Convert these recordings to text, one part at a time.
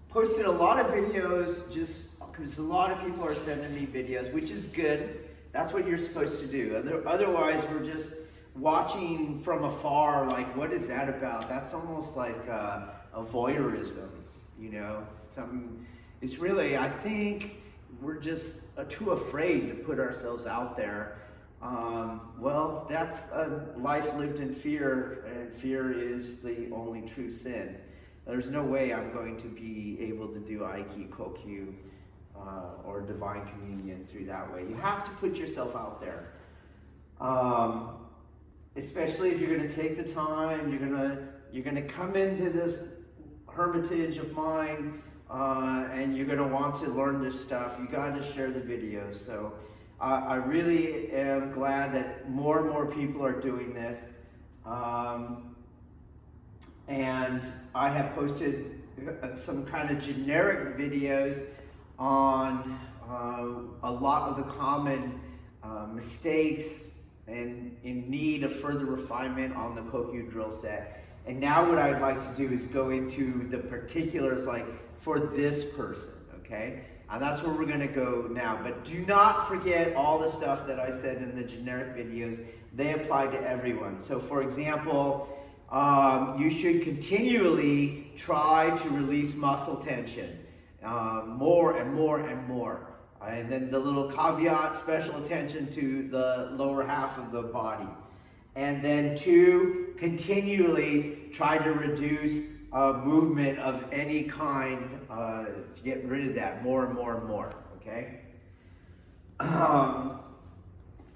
Posted a lot of videos just because a lot of people are sending me videos, which is good. That's what you're supposed to do. Otherwise, we're just watching from afar, like, what is that about? That's almost like a voyeurism, you know? It's really, I think we're just too afraid to put ourselves out there. Well, that's a life lived in fear, and fear is the only true sin. There's no way I'm going to be able to do Aiki, Kokyu, or Divine Communion through that way. You have to put yourself out there. Especially if you're going to take the time, you're going to come into this hermitage of mine, and you're going to want to learn this stuff. You got to share the videos. So I really am glad that more and more people are doing this. And I have posted some kind of generic videos on a lot of the common mistakes and in need of further refinement on the Kokyu drill set. And now what I'd like to do is go into the particulars, like for this person, okay? And that's where we're gonna go now. But do not forget all the stuff that I said in the generic videos. They apply to everyone. So for example, you should continually try to release muscle tension, more and more and more. And then the little caveat, special attention to the lower half of the body. And then 2, continually try to reduce movement of any kind, to get rid of that more and more and more, okay?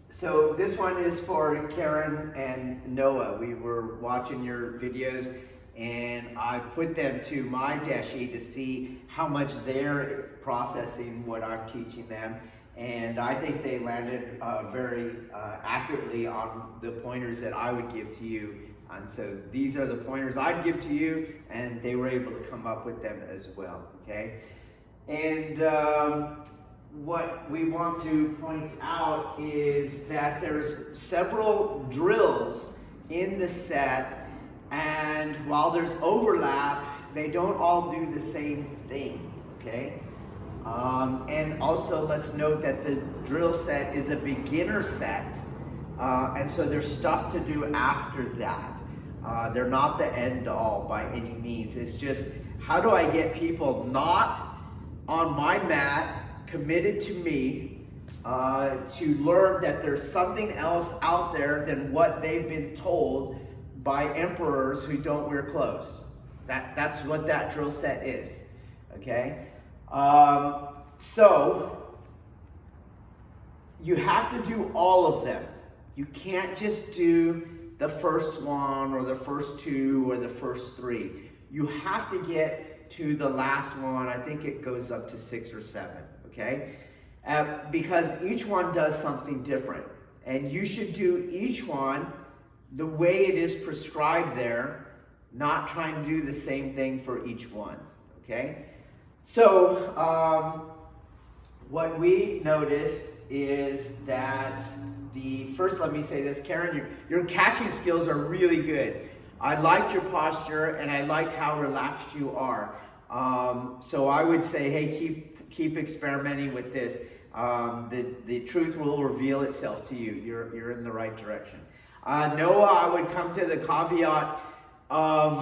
So this one is for Karen and Noah. We were watching your videos and I put them to my deshi to see how much they're processing what I'm teaching them. And I think they landed very accurately on the pointers that I would give to you. And so these are the pointers I'd give to you, and they were able to come up with them as well, okay? And what we want to point out is that there's several drills in the set, and while there's overlap, they don't all do the same thing, okay? And also let's note that the drill set is a beginner set, and so there's stuff to do after that. They're not the end all by any means. It's just, how do I get people not on my mat, committed to me, to learn that there's something else out there than what they've been told by emperors who don't wear clothes. That's what that drill set is, okay? So you have to do all of them. You can't just do the first one or the first 2 or the first 3. You have to get to the last one. I think it goes up to 6 or 7, okay? Because each one does something different. And you should do each one the way it is prescribed there, not trying to do the same thing for each one, okay? So what we noticed is that first let me say this, Karen, your catching skills are really good. I liked your posture and I liked how relaxed you are. So I would say, hey, keep experimenting with this. The truth will reveal itself to you. You're in the right direction. Noah, I would come to the caveat of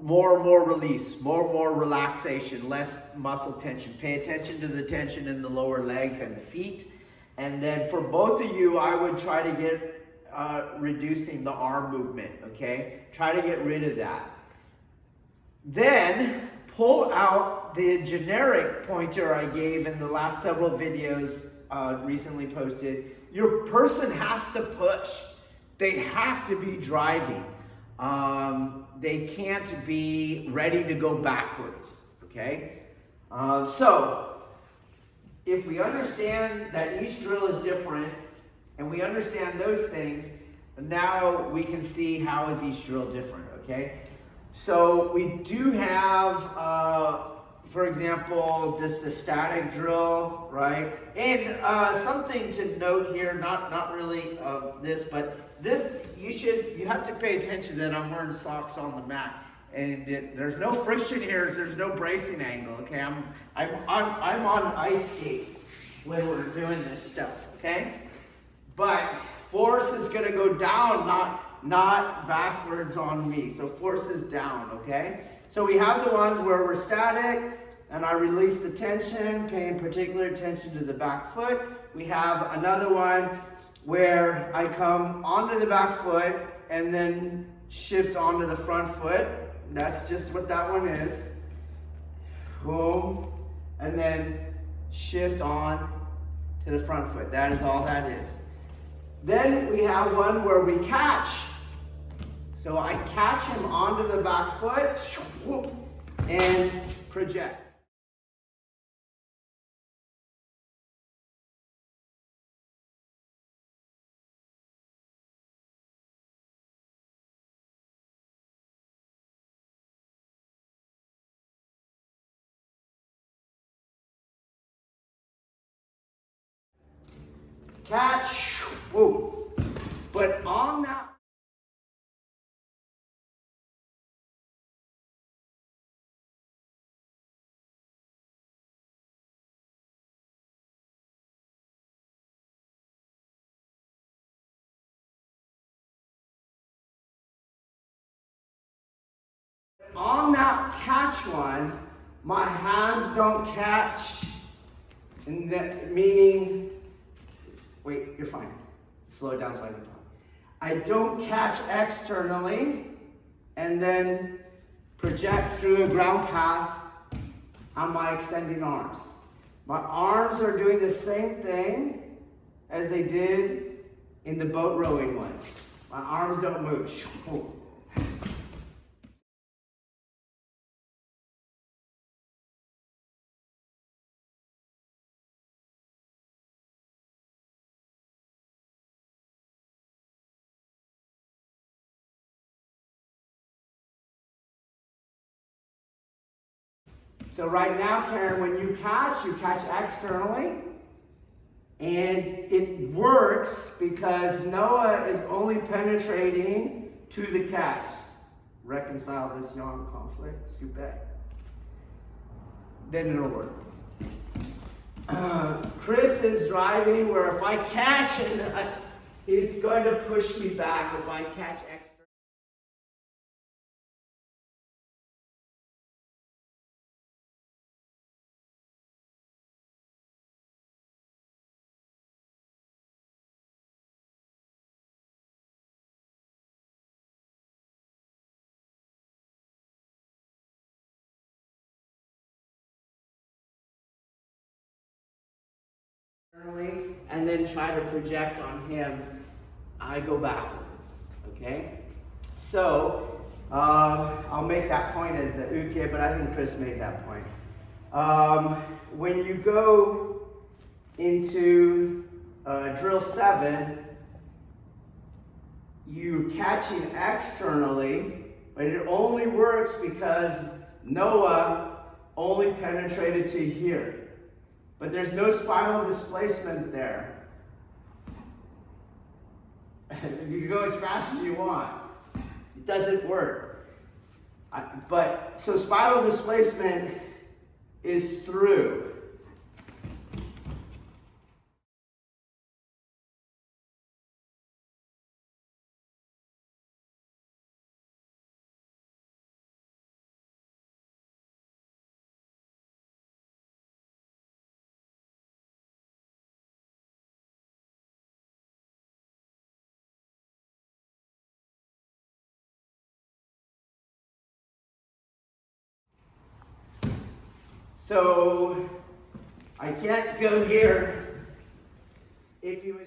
more and more release, more and more relaxation, less muscle tension. Pay attention to the tension in the lower legs and the feet. And then for both of you, I would try to get reducing the arm movement, okay? Try to get rid of that. Then pull out the generic pointer I gave in the last several videos recently posted. Your person has to push. They have to be driving. They can't be ready to go backwards, okay? So if we understand that each drill is different and we understand those things, now we can see how is each drill different, okay? So we do have, for example, just a static drill, right? And something to note here, not really this, but this, you have to pay attention that I'm wearing socks on the mat. And there's no friction here, there's no bracing angle, okay? I'm on ice skates when we're doing this stuff, okay? But force is gonna go down, not backwards on me. So force is down, okay? So we have the ones where we're static and I release the tension, paying particular attention to the back foot. We have another one where I come onto the back foot and then shift onto the front foot. That's just what that one is. Boom. And then shift on to the front foot. That is all that is. Then we have one where we catch. So I catch him onto the back foot and project. Catch, boom. But on that, catch one, my hands don't catch, and that meaning, wait, you're fine. Slow it down so I can talk. I don't catch externally and then project through a ground path on my extending arms. My arms are doing the same thing as they did in the boat rowing one. My arms don't move. So right now, Karen, when you catch externally, and it works because Noah is only penetrating to the catch. Reconcile this yawn conflict, scoop back. Then it'll work. Chris is driving where if I catch it, he's going to push me back if I catch externally. And then try to project on him, I go backwards, okay? So, I'll make that point as the uke, but I think Chris made that point. When you go into drill 7, you're catching externally, but it only works because Noah only penetrated to here. But there's no spinal displacement there. You can go as fast as you want. It doesn't work. So spinal displacement is through. So I can't go here if you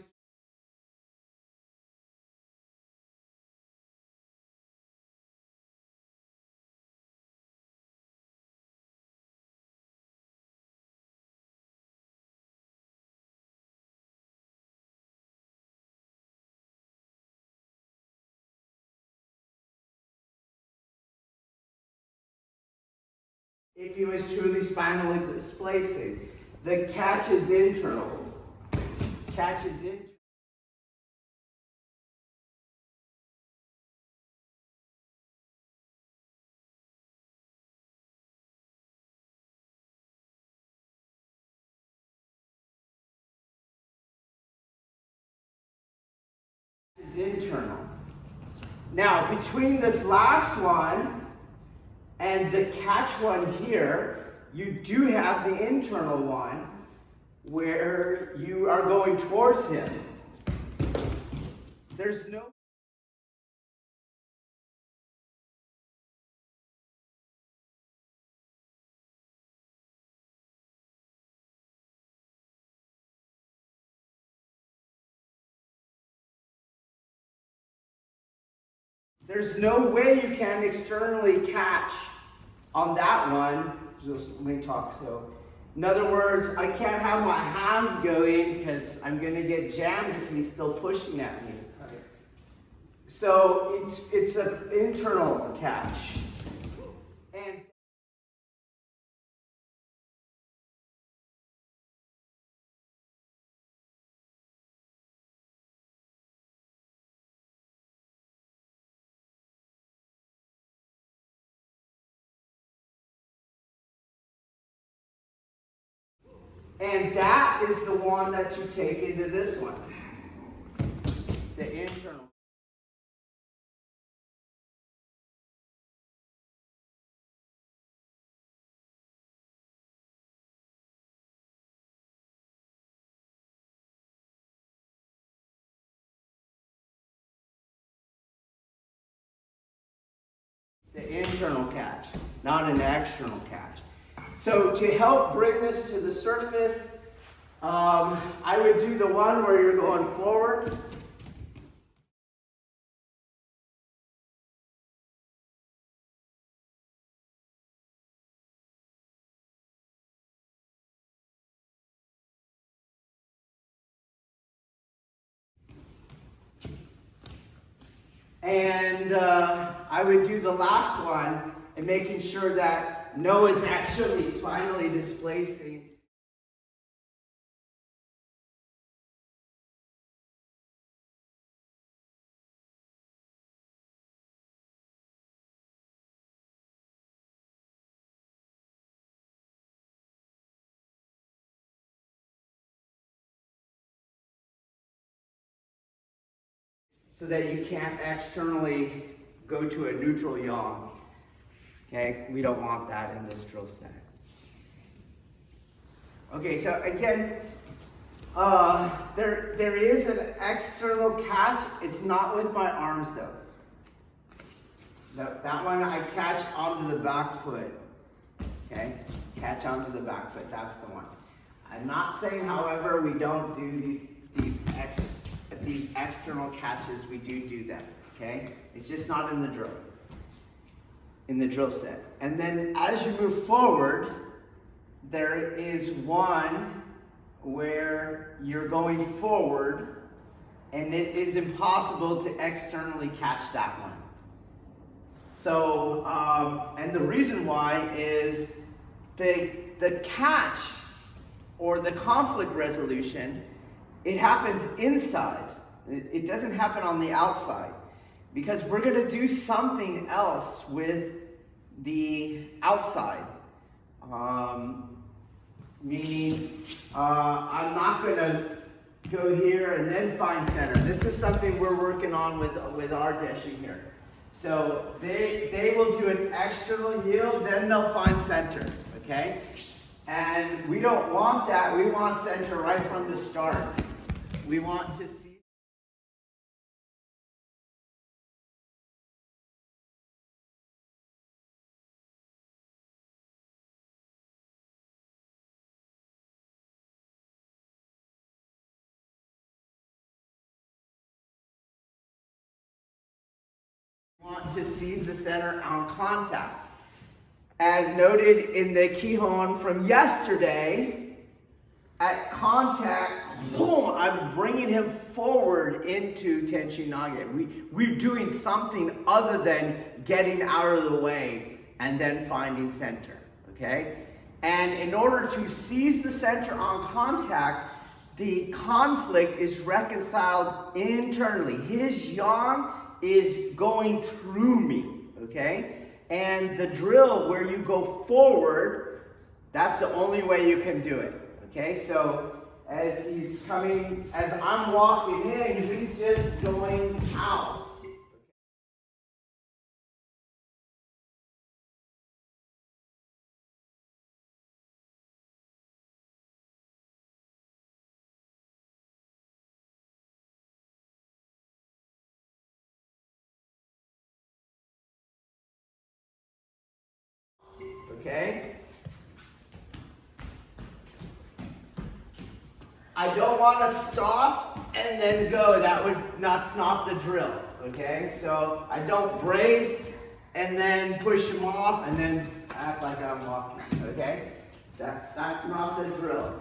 was truly spinally displacing. The catch is internal. Catch is internal. internal. Now, between this last one and the catch one here, you do have the internal one where you are going towards him. There's no way you can externally catch on that one. Just let me talk. So, in other words, I can't have my hands going because I'm going to get jammed if he's still pushing at me. Right. So it's an internal catch. And that is the one that you take into this one. It's the internal. It's the internal catch, not an external catch. So to help bring this to the surface, I would do the one where you're going forward. And I would do the last one and making sure that Noah's actually spinally displacing. So that you can't externally go to a neutral yaw. Okay, we don't want that in this drill set. Okay, so again, there is an external catch. It's not with my arms though. That one I catch onto the back foot. Okay, catch onto the back foot. That's the one. I'm not saying, however, we don't do these external catches. We do them. Okay, it's just not in the drill. In the drill set. And then as you move forward, there is one where you're going forward and it is impossible to externally catch that one. So, and the reason why is the catch or the conflict resolution, it happens inside. It doesn't happen on the outside. Because we're going to do something else with the outside. Meaning, I'm not going to go here and then find center. This is something we're working on with our deshing here. So they will do an external yield, then they'll find center. Okay? And we don't want that. We want center right from the start. We want to see. Want to seize the center on contact. As noted in the Kihon from yesterday, at contact, boom, I'm bringing him forward into Tenshin Nage. We're doing something other than getting out of the way and then finding center, okay? And in order to seize the center on contact, the conflict is reconciled internally. His yang is going through me, okay? And the drill where you go forward, that's the only way you can do it, okay? So as he's coming, as I'm walking in, he's just going out. Okay? I don't want to stop and then go. That would not stop the drill. Okay? So I don't brace and then push him off and then act like I'm walking. Okay? That's not the drill.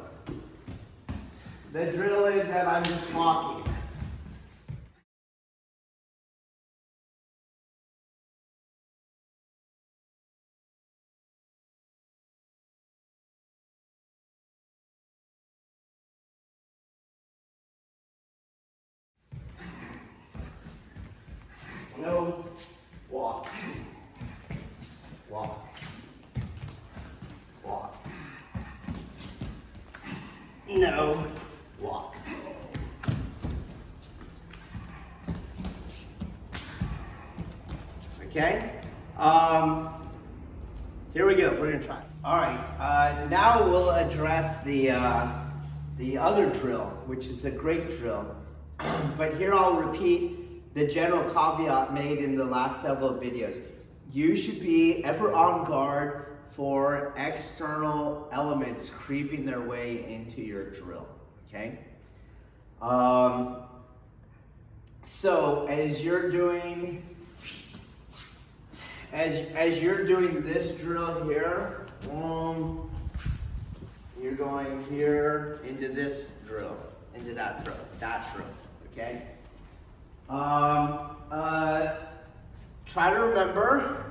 The drill is that I'm just walking. No, walk. Walk. Walk. No, walk. Okay? Here we go. We're gonna try. All right. Now we'll address the other drill, which is a great drill. But here I'll repeat the general caveat made in the last several videos. You should be ever on guard for external elements creeping their way into your drill. Okay? So as you're doing this drill here, you're going here into this drill, into that drill, okay? Try to remember,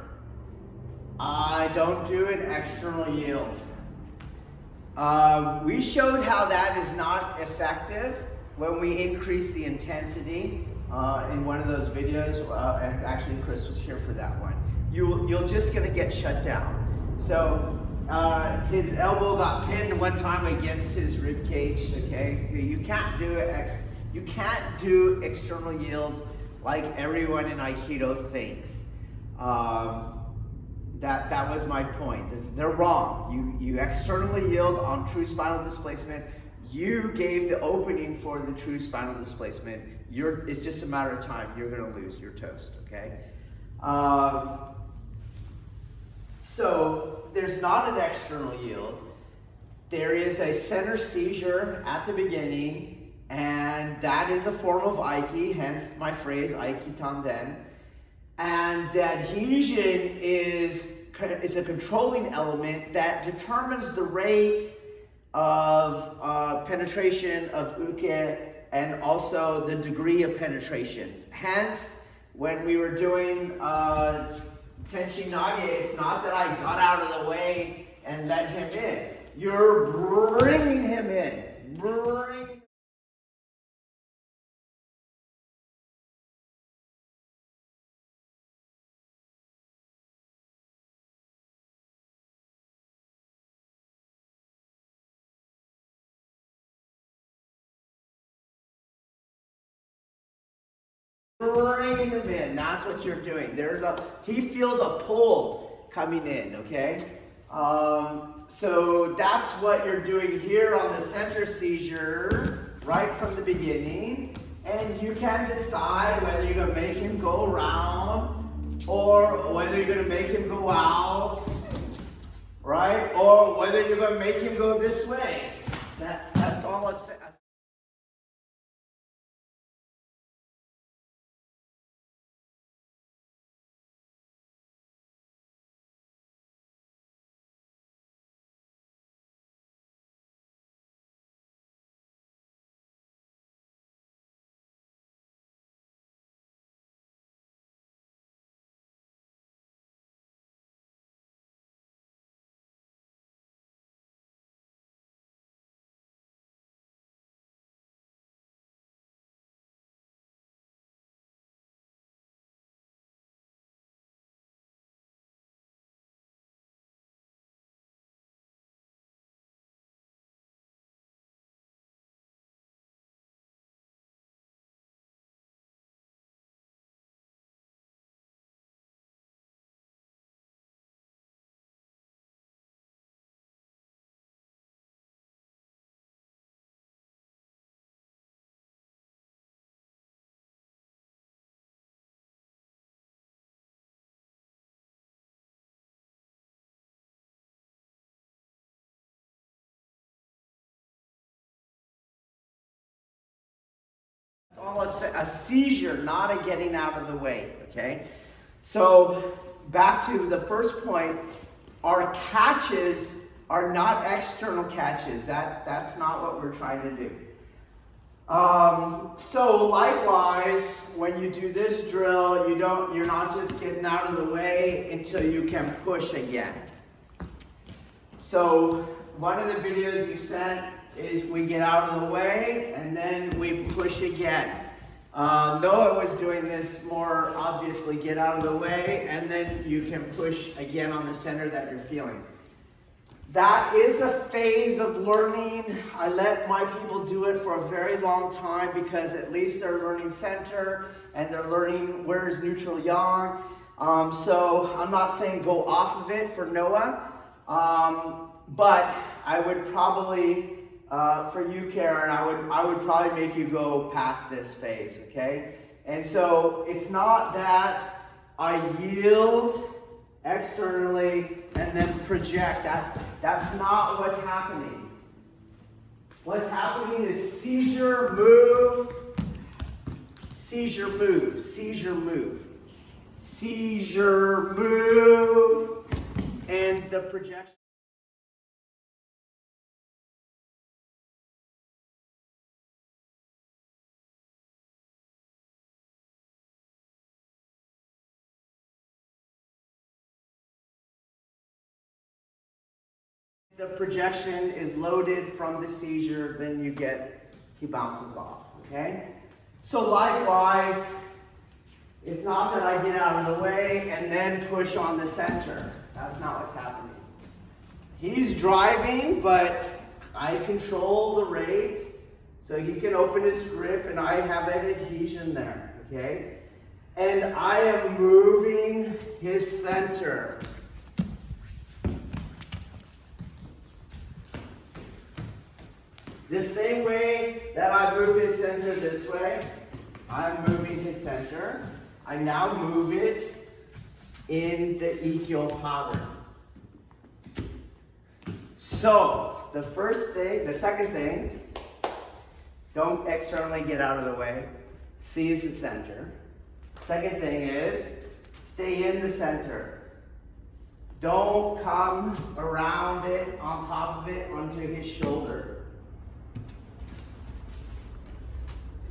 I don't do an external yield. We showed how that is not effective when we increase the intensity in one of those videos, and actually Chris was here for that one. You're just gonna get shut down. So his elbow got pinned one time against his rib cage. Okay, you can't do it. You can't do external yields like everyone in Aikido thinks. That was my point. They're wrong. You externally yield on true spinal displacement. You gave the opening for the true spinal displacement. It's just a matter of time. You're gonna lose. You're toast. Okay. So there's not an external yield. There is a center seizure at the beginning, and that is a form of Aiki, hence my phrase Aiki Tanden. And the adhesion is a controlling element that determines the rate of penetration of uke and also the degree of penetration. Hence, when we were doing Tenshin Nage, it's not that I got out of the way and let him in. You're bringing him in. Bringing him in. That's what you're doing. He feels a pull coming in, okay? So that's what you're doing here on the center seizure, right from the beginning. And you can decide whether you're going to make him go around or whether you're going to make him go out, right? Or whether you're going to make him go this way. That's all I call a seizure, not a getting out of the way, okay? So back to the first point, our catches are not external catches. That's not what we're trying to do. So likewise, when you do this drill, you're not just getting out of the way until you can push again. So one of the videos you sent is we get out of the way and then we push again. Noah was doing this more obviously, get out of the way and then you can push again on the center that you're feeling. That is a phase of learning. I let my people do it for a very long time because at least they're learning center and they're learning where's neutral yang. So I'm not saying go off of it for Noah, but I would probably, for you, Karen, I would probably make you go past this phase, okay? And so it's not that I yield externally and then project. That's not what's happening. What's happening is seizure, move, seizure, move, seizure, move, seizure, move, and the projection. The projection is loaded from the seizure, then he bounces off, okay? So likewise, it's not that I get out of the way and then push on the center. That's not what's happening. He's driving, but I control the rate, so he can open his grip and I have an adhesion there, okay? And I am moving his center. The same way that I move his center this way, I'm moving his center. I now move it in the equal pattern. So, the second thing, don't externally get out of the way. Seize the center. Second thing is, stay in the center. Don't come around it, on top of it, onto his shoulder.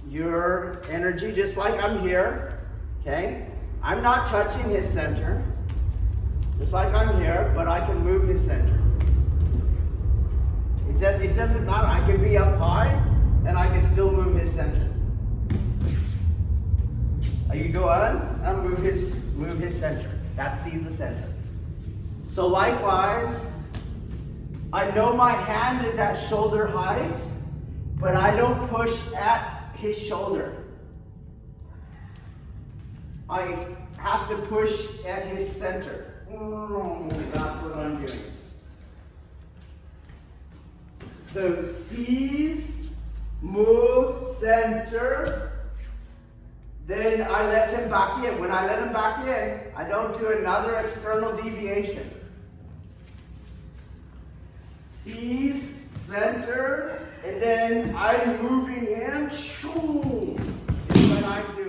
Your energy, just like I'm here, okay? I'm not touching his center, just like I'm here, but I can move his center. It doesn't matter. I can be up high, and I can still move his center. You go on and move his center. That's seize the center. So likewise, I know my hand is at shoulder height, but I don't push at his shoulder. I have to push at his center. That's what I'm doing. So seize, move, center. Then I let him back in. When I let him back in, I don't do another external deviation. Seize, center, and then I'm moving in. Shoo, is what I'm doing.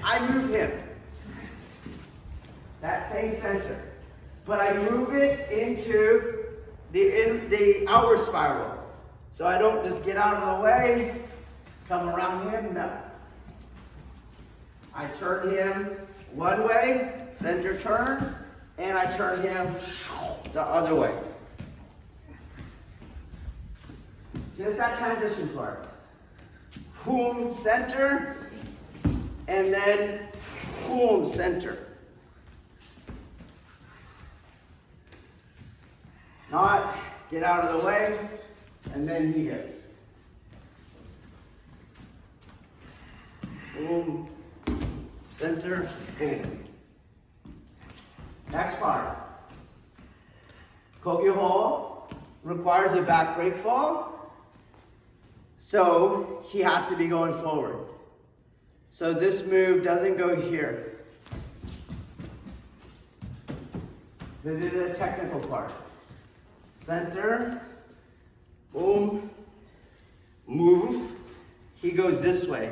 I move him. That same center. But I move it into the outward spiral. So I don't just get out of the way, come around him, no. I turn him one way, center turns, and I turn him the other way. Just that transition part. Boom, center, and then boom, center. Not get out of the way, and then he goes. Boom, center, boom. Next part. Kokyu hold requires a back break fall, so he has to be going forward. So this move doesn't go here. This is the technical part. Center, boom, move. He goes this way.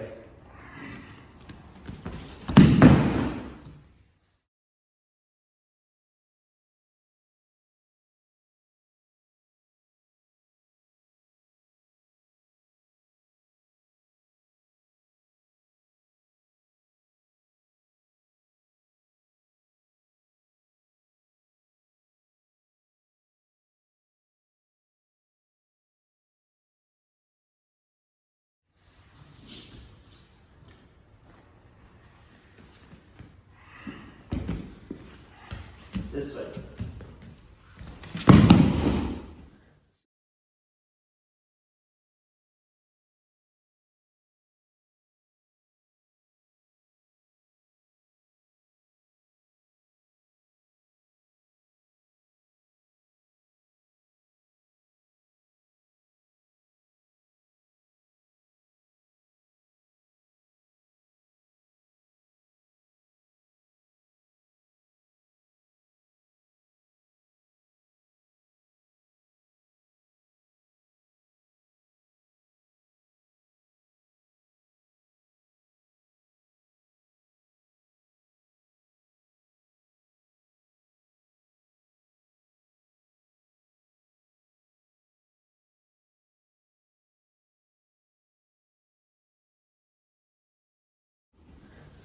This way.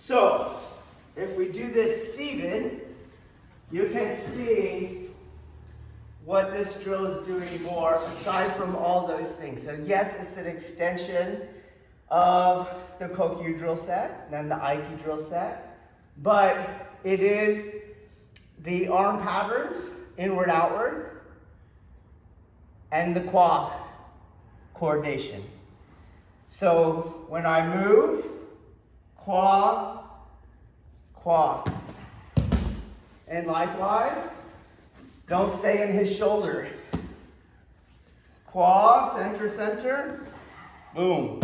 So, if we do this seated, you can see what this drill is doing more aside from all those things. So yes, it's an extension of the Kokyu drill set, then the Aikido drill set, but it is the arm patterns, inward, outward, and the quad coordination. So when I move, quad, quad. And likewise, don't stay in his shoulder. Quad, center, center, boom.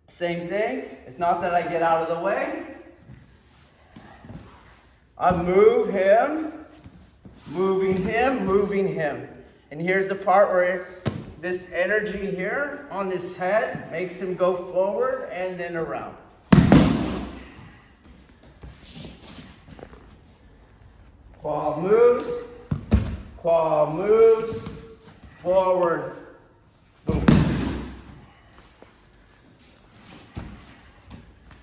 Same thing. It's not that I get out of the way. I move him, moving him, moving him. And here's the part where this energy here on his head makes him go forward and then around. Quad moves, forward, boom.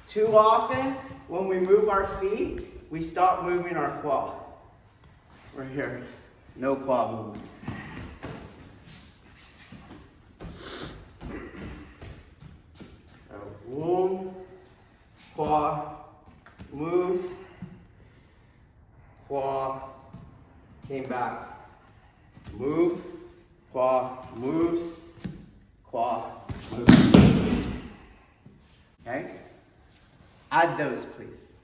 Too often, when we move our feet, we stop moving our quad. We're here, no quad movement. So, boom, quad moves, quad, came back, move, quad moves, quad moves. Okay? Add those, please.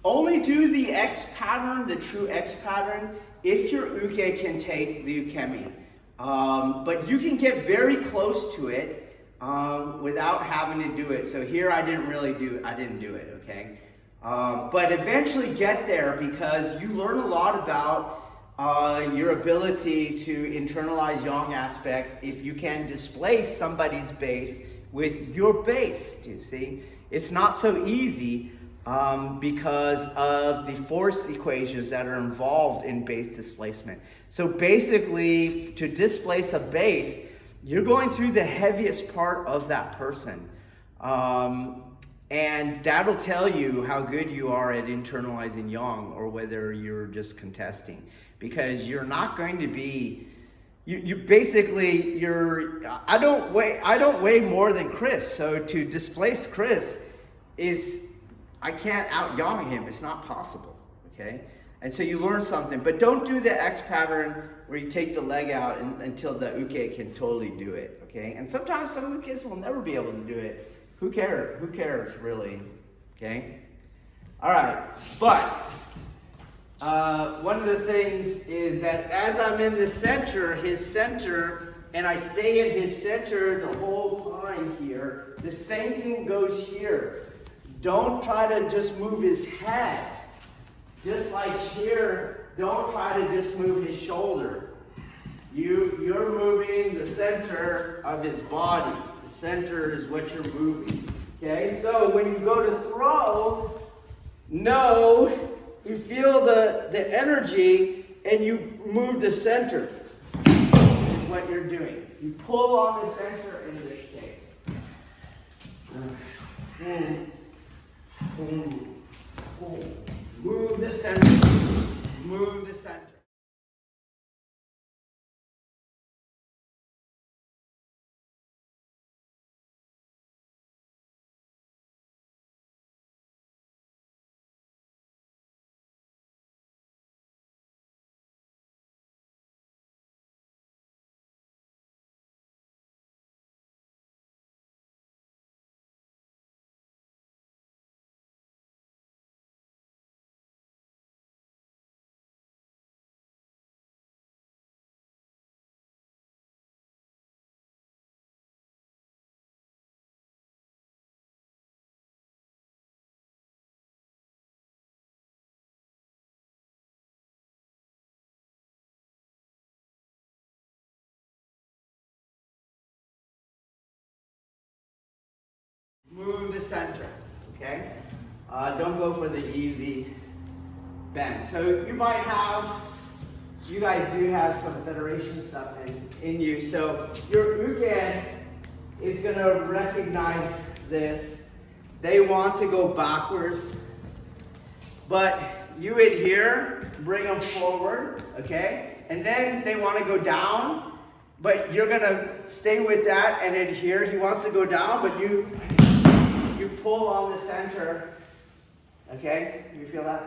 Only do the X pattern, the true X pattern, if your uke can take the ukemi. But you can get very close to it without having to do it. So here I didn't do it, okay? But eventually get there because you learn a lot about your ability to internalize yang aspect if you can displace somebody's base with your base, do you see? It's not so easy because of the force equations that are involved in base displacement. So basically, to displace a base, you're going through the heaviest part of that person. And that'll tell you how good you are at internalizing yang or whether you're just contesting. Because you're not going to be, I don't weigh more than Chris. So to displace Chris I can't out yang him. It's not possible, okay? And so you learn something, but don't do the X pattern where you take the leg out until the uke can totally do it, okay? And sometimes some ukes will never be able to do it. Who cares? Who cares, really? Okay? All right, but one of the things is that as I'm in the center, his center, and I stay in his center the whole time here, the same thing goes here. Don't try to just move his head. Just like here, don't try to just move his shoulder. You're moving the center of his body. The center is what you're moving. Okay, so when you go to throw, you feel the energy and you move the center. Is what you're doing. You pull on the center in this case. Move the center. Move the center. Move the center, okay? Don't go for the easy bend. So you guys do have some federation stuff in you. So your uke is gonna recognize this. They want to go backwards, but you adhere, bring them forward, okay? And then they want to go down, but you're gonna stay with that and adhere. He wants to go down, but you pull on the center, okay? You feel that?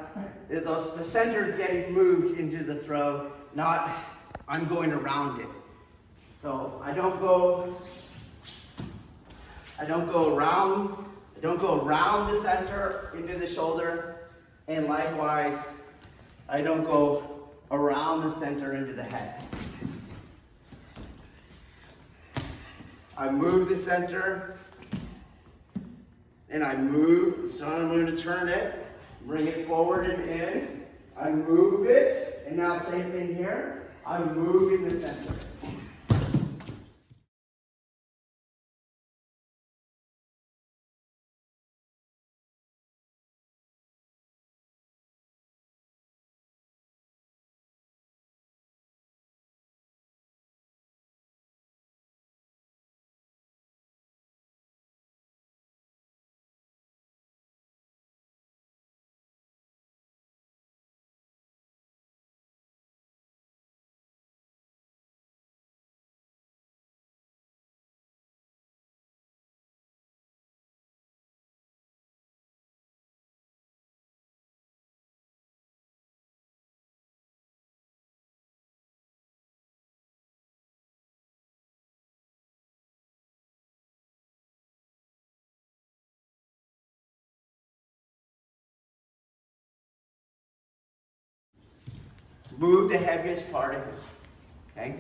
The center is getting moved into the throw, not I'm going around it. So I don't go around the center into the shoulder, and likewise, I don't go around the center into the head. I move the center, and I move, so I'm going to turn it, bring it forward and in. I move it, and now same thing here. I'm moving the center. Move the heaviest part of it, okay?